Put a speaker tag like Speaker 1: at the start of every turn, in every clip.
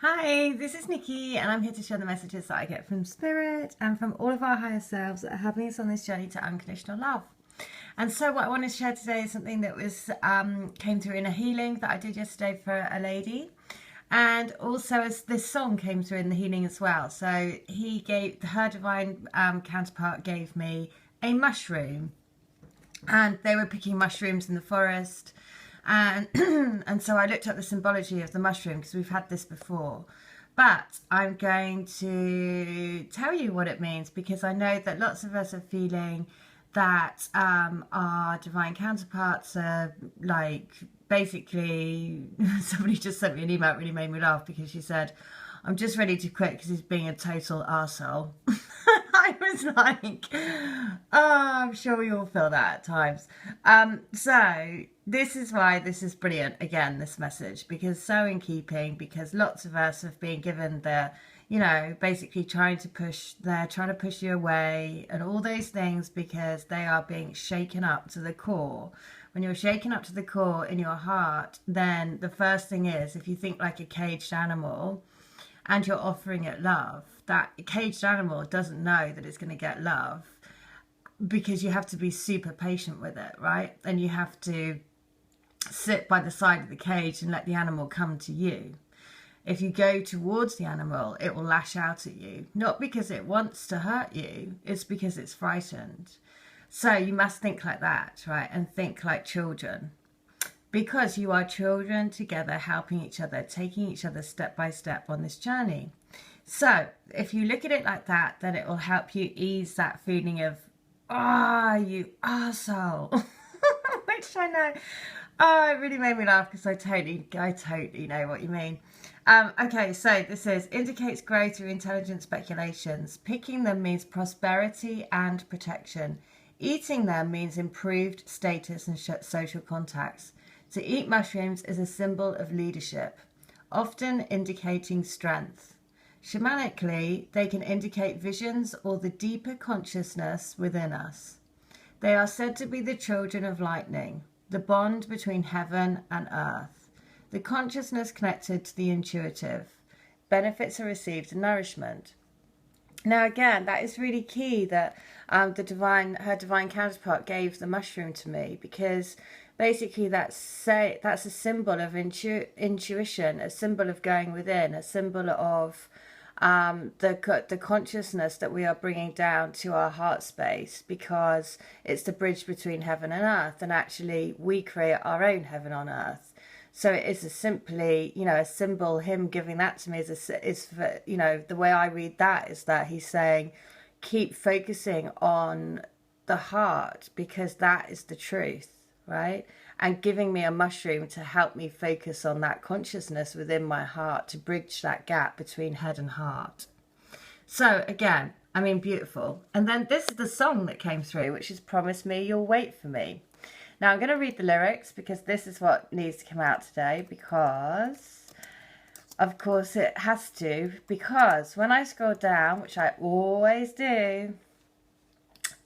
Speaker 1: Hi, this is Nikki, and I'm here to share the messages that I get from Spirit and from all of our higher selves that are helping us on this journey to unconditional love. And so, what I want to share today is something that was came through in a healing that I did yesterday for a lady, and also as this song came through in the healing as well. So her divine counterpart gave me a mushroom, and they were picking mushrooms in the forest. And and so I looked up the symbology of the mushroom because we've had this before, but I'm going to tell you what it means because I know that lots of us are feeling that our divine counterparts are like, basically somebody just sent me an email that really made me laugh because she said, I'm just ready to quit because he's being a total arsehole. I was like, oh, I'm sure we all feel that at times. So this is why this is brilliant, again, this message, because so in keeping, because lots of us have been given the, basically they're trying to push you away and all those things because they are being shaken up to the core. When you're shaken up to the core in your heart, then the first thing is, if you think like a caged animal, and you're offering it love, that caged animal doesn't know that it's going to get love because you have to be super patient with it, right? And you have to sit by the side of the cage and let the animal come to you. If you go towards the animal, it will lash out at you, not because it wants to hurt you, it's because it's frightened. So you must think like that, right? And think like children. Because you are children together, helping each other, taking each other step by step on this journey. So if you look at it like that, then it will help you ease that feeling of, you arsehole. Which I know. Oh, it really made me laugh because I totally know what you mean. Okay, so this indicates growth through intelligent speculations. Picking them means prosperity and protection. Eating them means improved status and social contacts. To eat mushrooms is a symbol of leadership, often indicating strength. Shamanically, they can indicate visions or the deeper consciousness within us. They are said to be the children of lightning, the bond between heaven and earth, the consciousness connected to the intuitive. Benefits are received in nourishment. Now again, that is really key that her divine counterpart gave the mushroom to me, because basically that's a symbol of intuition, a symbol of going within, a symbol of the consciousness that we are bringing down to our heart space, because it's the bridge between heaven and earth, and actually we create our own heaven on earth. So it is a symbol. Him giving that to me is for, the way I read that is that he's saying, keep focusing on the heart because that is the truth, right? And giving me a mushroom to help me focus on that consciousness within my heart to bridge that gap between head and heart. So again, beautiful. And then this is the song that came through, which is Promise Me You'll Wait For Me. Now I'm going to read the lyrics because this is what needs to come out today, because of course it has to, because when I scroll down, which I always do,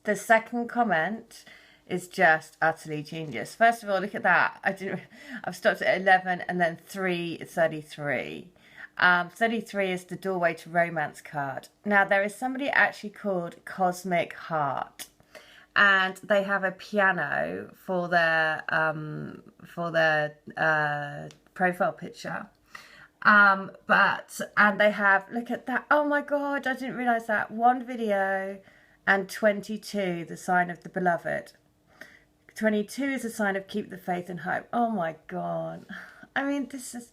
Speaker 1: the second comment is just utterly genius. First of all, look at that. I've stopped at 11 and then 3:33. 33 is the doorway to romance card. Now there is somebody actually called Cosmic Heart, and they have a piano for their profile picture. And they have, look at that. Oh my God, I didn't realize that. 1 video and 22, the sign of the beloved. 22 is a sign of keep the faith and hope. Oh my God. This is,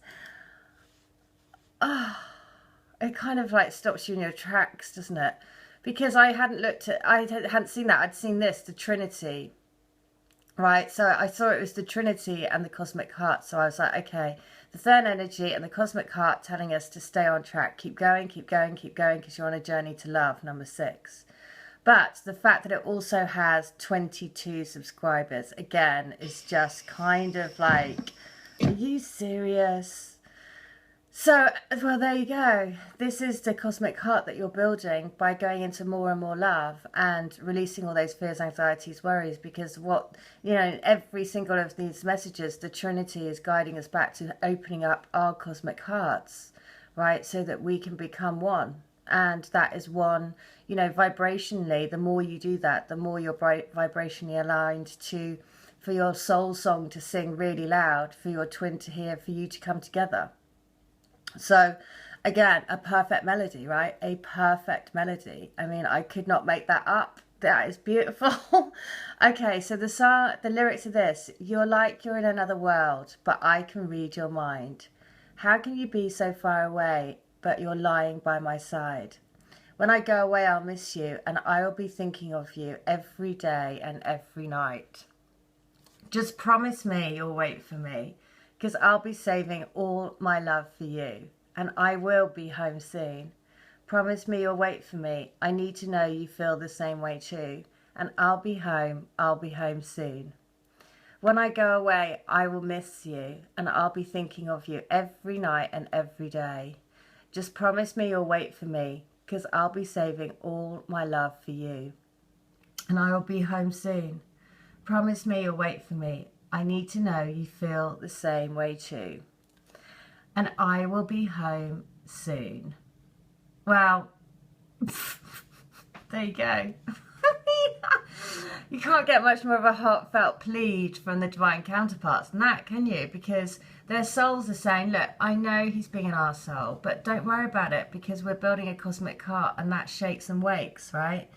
Speaker 1: it kind of like stops you in your tracks, doesn't it? Because I hadn't seen that. I'd seen this, the Trinity, right? So I saw it was the Trinity and the Cosmic Heart. So I was like, okay, the third energy and the Cosmic Heart telling us to stay on track, keep going, keep going, keep going, because you're on a journey to love, number 6. But the fact that it also has 22 subscribers, again, is just kind of like, are you serious? So, well, there you go. This is the cosmic heart that you're building by going into more and more love and releasing all those fears, anxieties, worries, because every single of these messages, the Trinity is guiding us back to opening up our cosmic hearts, right? So that we can become one. And that is one, you know, vibrationally, the more you do that, the more you're vibrationally aligned to, for your soul song to sing really loud, for your twin to hear, for you to come together. So again, a perfect melody, right? A perfect melody. I mean, I could not make that up. That is beautiful. Okay, so the lyrics of this: you're like you're in another world, but I can read your mind. How can you be so far away, but you're lying by my side? When I go away, I'll miss you, and I will be thinking of you every day and every night. Just promise me you'll wait for me, because I'll be saving all my love for you, and I will be home soon. Promise me you'll wait for me. I need to know you feel the same way too, and I'll be home soon. When I go away, I will miss you, and I'll be thinking of you every night and every day. Just promise me you'll wait for me, because I'll be saving all my love for you, and I will be home soon. Promise me you'll wait for me. I need to know you feel the same way too, and I will be home soon. Well, there you go. You can't get much more of a heartfelt plead from the divine counterparts than that, can you? Because their souls are saying, look, I know he's being an arsehole, but don't worry about it, because we're building a cosmic cart, and that shakes and wakes, right?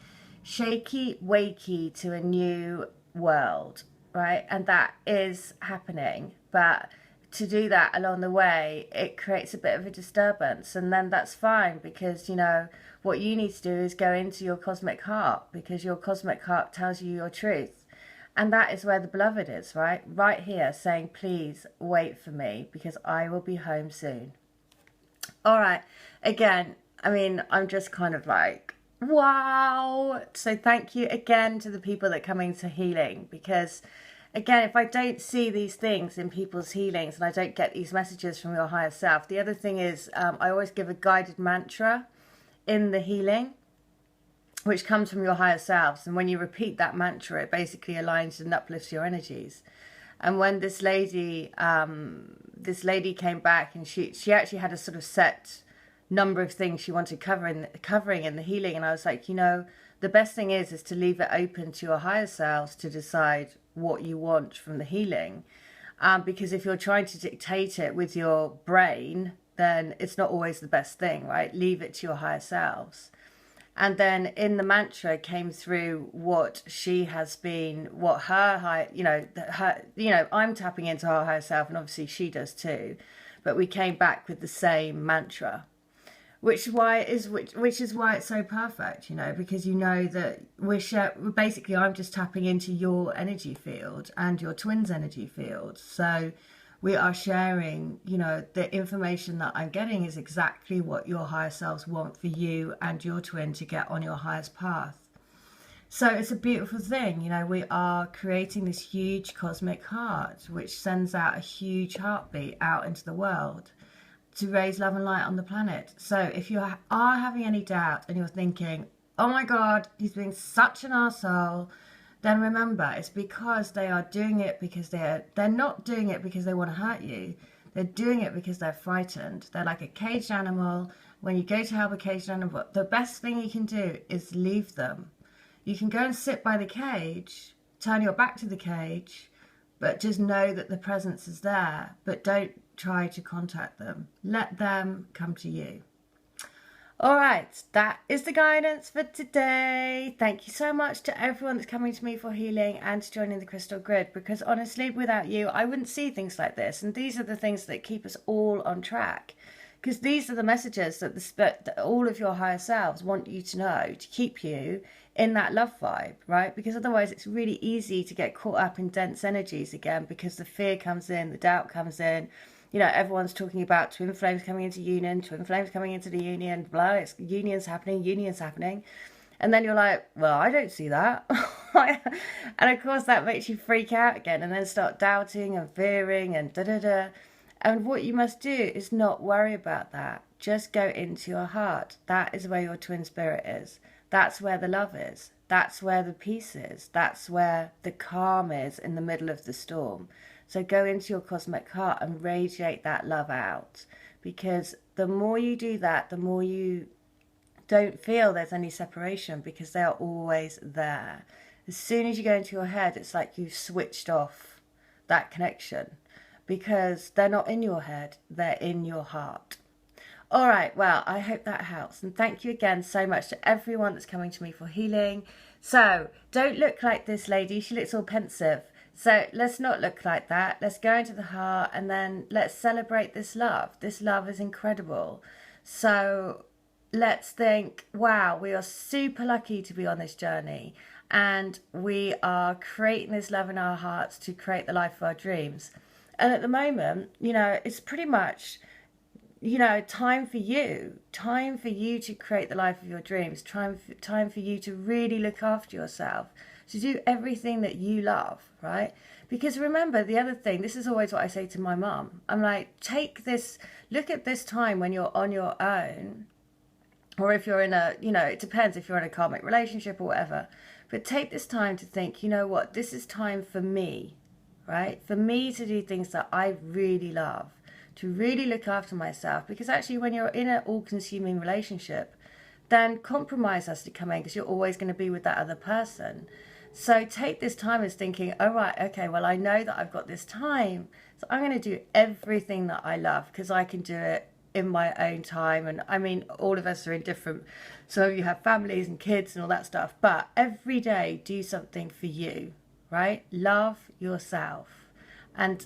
Speaker 1: Shaky, wakey to a new world, right? And that is happening. But to do that along the way, it creates a bit of a disturbance, and then that's fine, because, you know, what you need to do is go into your cosmic heart, because your cosmic heart tells you your truth. And that is where the beloved is, right? Right here, saying, please wait for me, because I will be home soon. All right. Again, I mean, I'm just kind of like, wow. So thank you again to the people that come into healing, because again, if I don't see these things in people's healings and I don't get these messages from your higher self, the other thing is I always give a guided mantra in the healing, which comes from your higher selves. And when you repeat that mantra, it basically aligns and uplifts your energies. And when this lady came back, and she actually had a sort of set number of things she wanted covering in the healing. And I was like, you know, the best thing is to leave it open to your higher selves to decide what you want from the healing. Because if you're trying to dictate it with your brain, then it's not always the best thing, right? Leave it to your higher selves. And then in the mantra came through what she has been, what her I'm tapping into her higher self, and obviously she does too. But we came back with the same mantra, which is why it's so perfect, you know, because you know that basically I'm just tapping into your energy field and your twin's energy field. So we are sharing, you know, the information that I'm getting is exactly what your higher selves want for you and your twin to get on your highest path. So it's a beautiful thing, you know, we are creating this huge cosmic heart, which sends out a huge heartbeat out into the world to raise love and light on the planet. So if you are having any doubt and you're thinking, oh my God, he's being such an arsehole, then remember, it's because they are doing it because they're not doing it because they want to hurt you. They're doing it because they're frightened. They're like a caged animal. When you go to help a caged animal, the best thing you can do is leave them. You can go and sit by the cage, turn your back to the cage, but just know that the presence is there. But don't try to contact them. Let them come to you. All right, that is the guidance for today. Thank you so much to everyone that's coming to me for healing and to joining the Crystal Grid, because honestly, without you, I wouldn't see things like this. And these are the things that keep us all on track, because these are the messages that all of your higher selves want you to know to keep you in that love vibe, right? Because otherwise it's really easy to get caught up in dense energies again, because the fear comes in, the doubt comes in. You know, everyone's talking about twin flames coming into union, twin flames coming into the union, blah, it's union's happening. And then you're like, well, I don't see that. And of course that makes you freak out again and then start doubting and fearing and da-da-da. And what you must do is not worry about that. Just go into your heart. That is where your twin spirit is. That's where the love is. That's where the peace is. That's where the calm is in the middle of the storm. So go into your cosmic heart and radiate that love out, because the more you do that, the more you don't feel there's any separation, because they are always there. As soon as you go into your head, it's like you've switched off that connection, because they're not in your head, they're in your heart. All right, well, I hope that helps. And thank you again so much to everyone that's coming to me for healing. So don't look like this lady. She looks all pensive. So let's not look like that. Let's go into the heart, and then let's celebrate this love. This love is incredible. So let's think, wow, we are super lucky to be on this journey, and we are creating this love in our hearts to create the life of our dreams. And at the moment, you know, it's pretty much, you know, time for you to create the life of your dreams, time for you to really look after yourself, to do everything that you love, right? Because remember, the other thing, this is always what I say to my mum, I'm like, look at this time when you're on your own, or if you're in a, you know, it depends if you're in a karmic relationship or whatever, but take this time to think, you know what, this is time for me, right? For me to do things that I really love, to really look after myself. Because actually, when you're in an all-consuming relationship, then compromise has to come in, because you're always going to be with that other person. So take this time as thinking, all right, okay, well, I know that I've got this time, so I'm going to do everything that I love, because I can do it in my own time. And I mean, all of us are in different, so you have families and kids and all that stuff, but every day do something for you, right? Love yourself. And